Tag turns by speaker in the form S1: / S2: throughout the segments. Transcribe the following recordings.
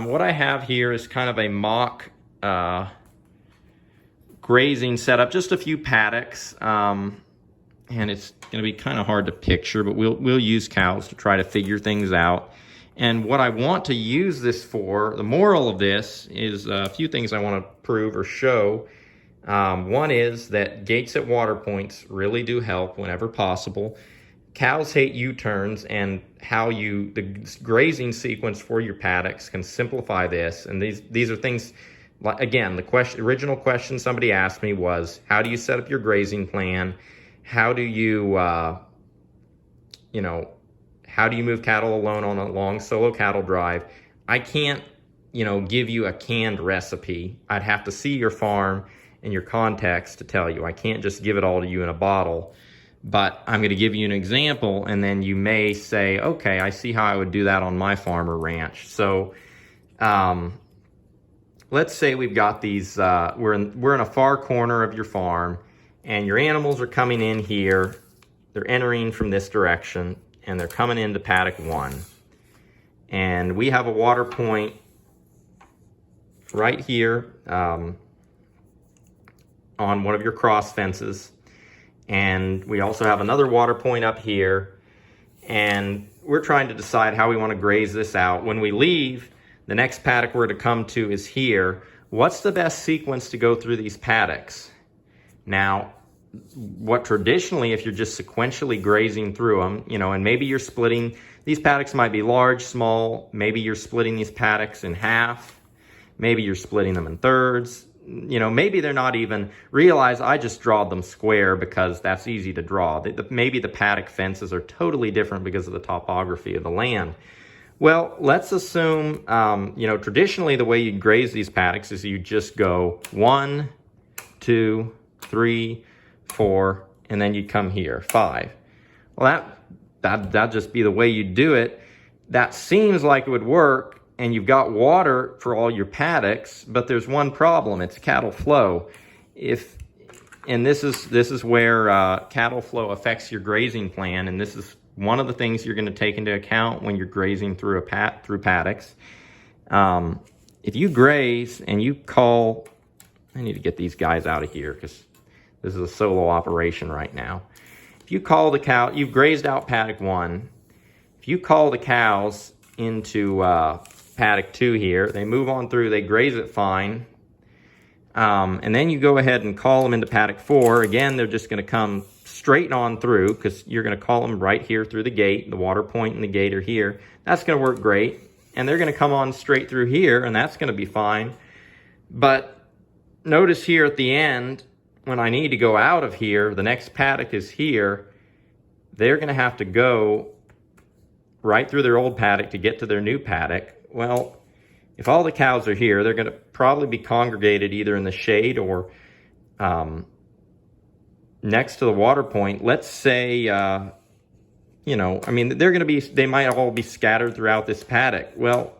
S1: What I have here is kind of a mock grazing setup, just a few paddocks, and it's going to be kind of hard to picture, but we'll use cows to try to figure things out. And what I want to use this for, the moral of this is a few things I want to prove or show. One is that gates at water points really do help whenever possible. Cows hate U-turns, and the grazing sequence for your paddocks can simplify this. And these are things, like, again, original question somebody asked me was, how do you set up your grazing plan? How do you, how do you move cattle alone on a long solo cattle drive? I can't, give you a canned recipe. I'd have to see your farm and your context to tell you. I can't just give it all to you in a bottle. But I'm going to give you an example, and then you may say, okay, I see how I would do that on my farm or ranch. So let's say we've got these, we're in a far corner of your farm, and your animals are coming in here. They're entering from this direction, and they're coming into paddock 1. And we have a water point right here on one of your cross fences. And we also have another water point up here, and we're trying to decide how we want to graze this out. When we leave, the next paddock we're to come to is here. What's the best sequence to go through these paddocks? Now, what traditionally, if you're just sequentially grazing through them, and maybe you're splitting, these paddocks might be large, small, maybe you're splitting these paddocks in half, maybe you're splitting them in thirds. Maybe they're not even, realize I just drawed them square because that's easy to draw. Maybe the paddock fences are totally different because of the topography of the land. Well, let's assume, traditionally the way you graze these paddocks is you just go 1, 2, 3, 4, and then you come here, 5. Well, that'd just be the way you do it. That seems like it would work, and you've got water for all your paddocks, but there's one problem. It's cattle flow. And this is where cattle flow affects your grazing plan, and this is one of the things you're going to take into account when you're grazing through paddocks. If you graze and you call, I need to get these guys out of here because this is a solo operation right now. If you call the cow, you've grazed out paddock 1. If you call the cows into paddock 2 here, they move on through, they graze it fine, and then you go ahead and call them into paddock 4. Again, they're just going to come straight on through because you're going to call them right here through the gate. The water point and the gate are here. That's going to work great, and they're going to come on straight through here, and that's going to be fine. But notice here at the end, when I need to go out of here, the next paddock is here. They're going to have to go right through their old paddock to get to their new paddock. Well, if all the cows are here, they're going to probably be congregated either in the shade or next to the water point. Let's say, they're going to be, they might all be scattered throughout this paddock. Well,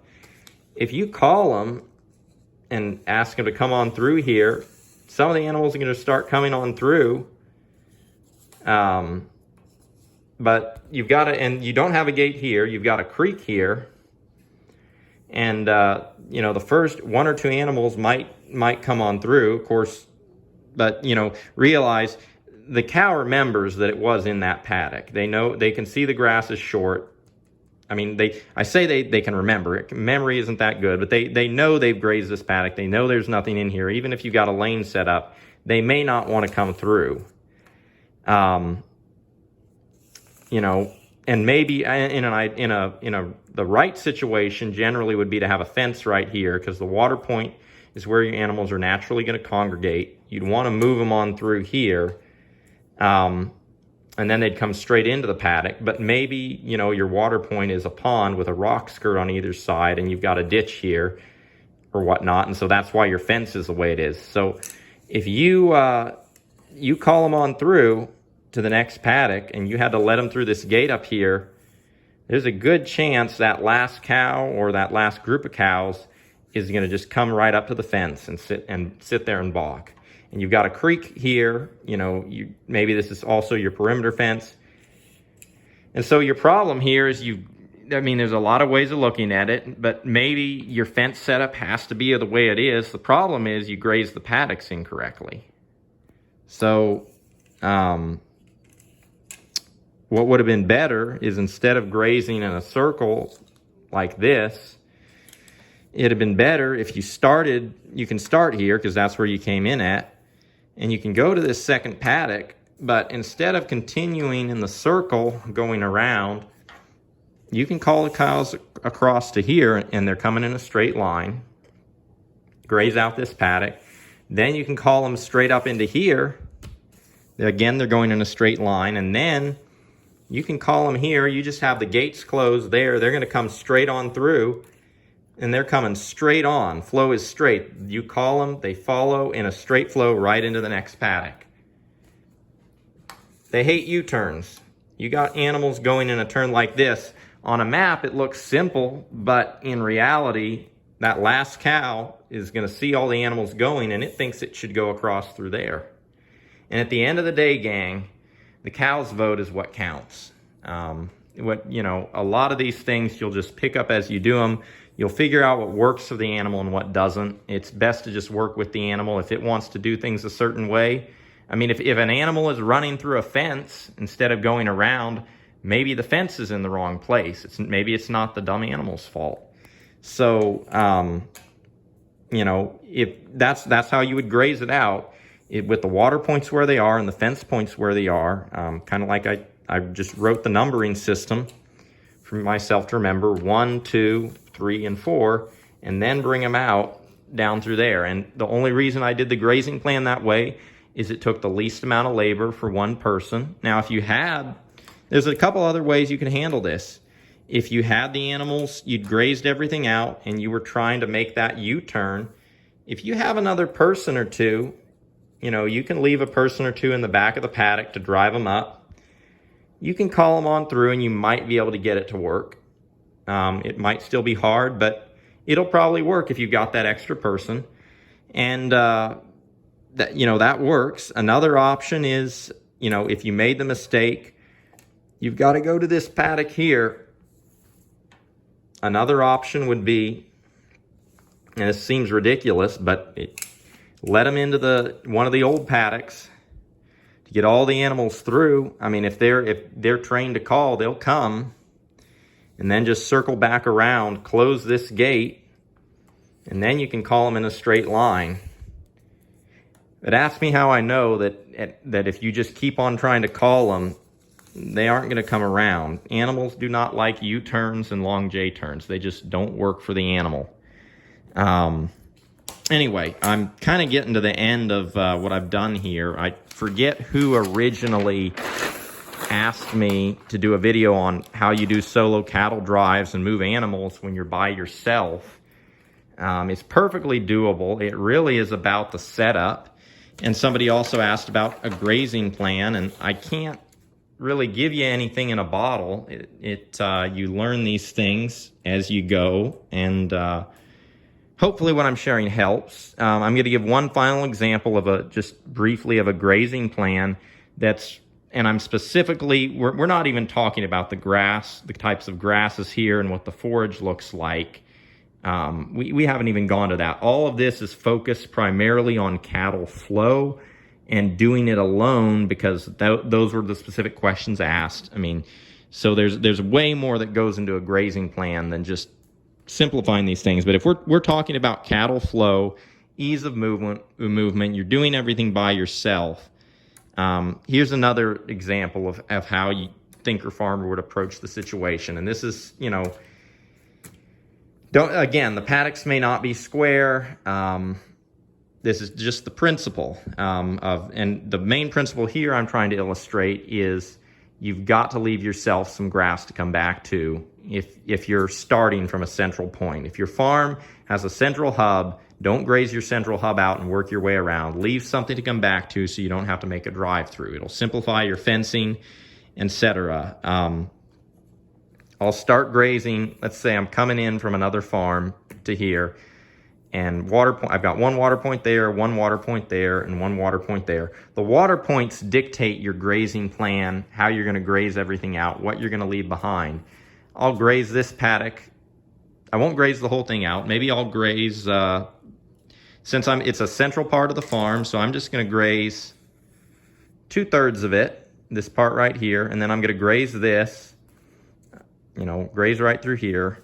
S1: if you call them and ask them to come on through here, some of the animals are going to start coming on through. But you've got to, and you don't have a gate here, you've got a creek here. And, the first 1 or 2 animals might come on through, of course, but, realize the cow remembers that it was in that paddock. They know, they can see the grass is short. I mean, I say they can remember it. Memory isn't that good, but they know they've grazed this paddock. They know there's nothing in here. Even if you got a lane set up, they may not want to come through. And maybe the right situation generally would be to have a fence right here because the water point is where your animals are naturally going to congregate. You'd want to move them on through here, and then they'd come straight into the paddock. But maybe, your water point is a pond with a rock skirt on either side, and you've got a ditch here or whatnot, and so that's why your fence is the way it is. So if you call them on through to the next paddock and you had to let them through this gate up here, there's a good chance that last cow or that last group of cows is going to just come right up to the fence and sit there and balk. And you've got a creek here, maybe this is also your perimeter fence. And so your problem here is I mean, there's a lot of ways of looking at it, but maybe your fence setup has to be the way it is. The problem is you graze the paddocks incorrectly. So, what would have been better is instead of grazing in a circle like this, it'd have been better if you started, you can start here because that's where you came in at, and you can go to this second paddock, but instead of continuing in the circle going around, you can call the cows across to here and they're coming in a straight line, graze out this paddock. Then you can call them straight up into here. Again, they're going in a straight line, and then you can call them here. You just have the gates closed there. They're going to come straight on through, and they're coming straight on. Flow is straight. You call them, they follow in a straight flow right into the next paddock. They hate U-turns. You got animals going in a turn like this. On a map, it looks simple, but in reality, that last cow is going to see all the animals going, and it thinks it should go across through there. And at the end of the day, gang, the cow's vote is what counts. A lot of these things you'll just pick up as you do them. You'll figure out what works for the animal and what doesn't. It's best to just work with the animal. If it wants to do things a certain way, I mean, if an animal is running through a fence instead of going around, maybe the fence is in the wrong place. Maybe it's not the dumb animal's fault. So, if that's how you would graze it out, with the water points where they are and the fence points where they are, kind of like I just wrote the numbering system for myself to remember, 1, 2, 3, and 4, and then bring them out down through there. And the only reason I did the grazing plan that way is it took the least amount of labor for one person. Now, there's a couple other ways you can handle this. If you had the animals, you'd grazed everything out, and you were trying to make that U-turn, if you have another person or two, you can leave a person or two in the back of the paddock to drive them up. You can call them on through, and you might be able to get it to work. It might still be hard, but it'll probably work if you've got that extra person. And that works. Another option is, if you made the mistake, you've got to go to this paddock here. Another option would be, and this seems ridiculous, but let them into one of the old paddocks to get all the animals through. I mean, if they're trained to call, they'll come, and then just circle back around, close this gate, and then you can call them in a straight line. But ask me how I know that if you just keep on trying to call them, they aren't going to come around. Animals do not like U-turns and long J-turns. They just don't work for the animal. Anyway, I'm kind of getting to the end of what I've done here. I forget who originally asked me to do a video on how you do solo cattle drives and move animals when you're by yourself. It's perfectly doable. It really is about the setup. And somebody also asked about a grazing plan, and I can't really give you anything in a bottle. You learn these things as you go, and hopefully what I'm sharing helps. I'm going to give one final example just briefly of a grazing plan and I'm specifically, we're not even talking about the grass, the types of grasses here and what the forage looks like. We haven't even gone to that. All of this is focused primarily on cattle flow and doing it alone because those were the specific questions asked. I mean, so there's way more that goes into a grazing plan than just simplifying these things. But if we're talking about cattle flow, ease of movement, you're doing everything by yourself. Here's another example of how you think your farmer would approach the situation. And this is, again, the paddocks may not be square. This is just the principle and the main principle here I'm trying to illustrate is you've got to leave yourself some grass to come back to if you're starting from a central point. If your farm has a central hub, don't graze your central hub out and work your way around. Leave something to come back to so you don't have to make a drive through. It'll simplify your fencing, etc. I'll start grazing. Let's say I'm coming in from another farm to here, and I've got one water point there, one water point there, and one water point there. The water points dictate your grazing plan, how you're going to graze everything out, what you're going to leave behind. I'll graze this paddock. I won't graze the whole thing out. Maybe I'll graze, since it's a central part of the farm, so I'm just going to graze 2/3 of it, this part right here, and then I'm going to graze this, graze right through here.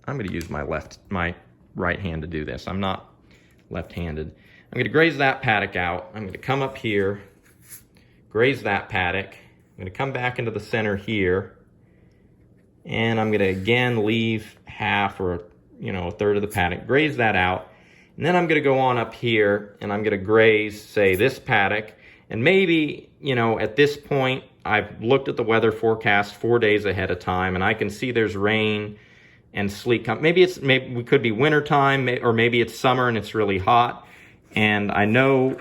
S1: I'm going to use my right hand to do this. I'm not left-handed. I'm going to graze that paddock out. I'm going to come up here, graze that paddock. I'm going to come back into the center here, and I'm going to again leave half or a third of the paddock, graze that out, and then I'm going to go on up here and I'm going to graze, say, this paddock. And maybe, at this point, I've looked at the weather forecast 4 days ahead of time, and I can see there's rain and sleet coming. Maybe we could be winter time, or maybe it's summer and it's really hot. And I know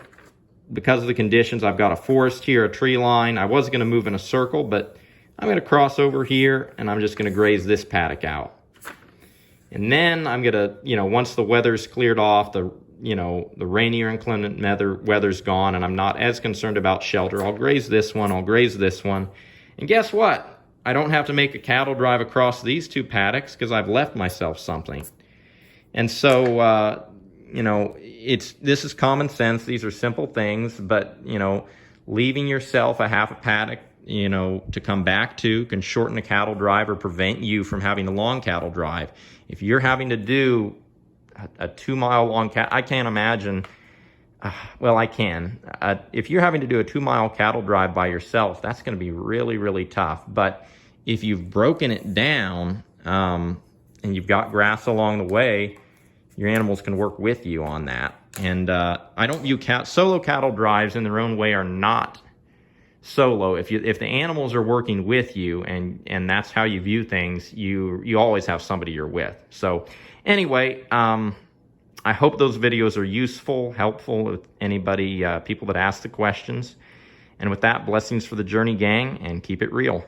S1: because of the conditions, I've got a forest here, a tree line. I was going to move in a circle, but I'm going to cross over here and I'm just going to graze this paddock out. And then I'm going to, once the weather's cleared off, the rainy or inclement weather's gone, and I'm not as concerned about shelter, I'll graze this one, I'll graze this one. And guess what? I don't have to make a cattle drive across these two paddocks because I've left myself something. And so, this is common sense. These are simple things, but, leaving yourself a half a paddock, to come back to can shorten a cattle drive or prevent you from having a long cattle drive. If you're having to do a 2-mile long I can't imagine, well, I can. If you're having to do a 2-mile cattle drive by yourself, that's going to be really, really tough. But if you've broken it down and you've got grass along the way, your animals can work with you on that. And I don't view solo cattle drives in their own way are not solo. If the animals are working with you and that's how you view things, you always have somebody you're with. So anyway, I hope those videos are useful, helpful with anybody, people that ask the questions. And with that, blessings for the journey, gang, and keep it real.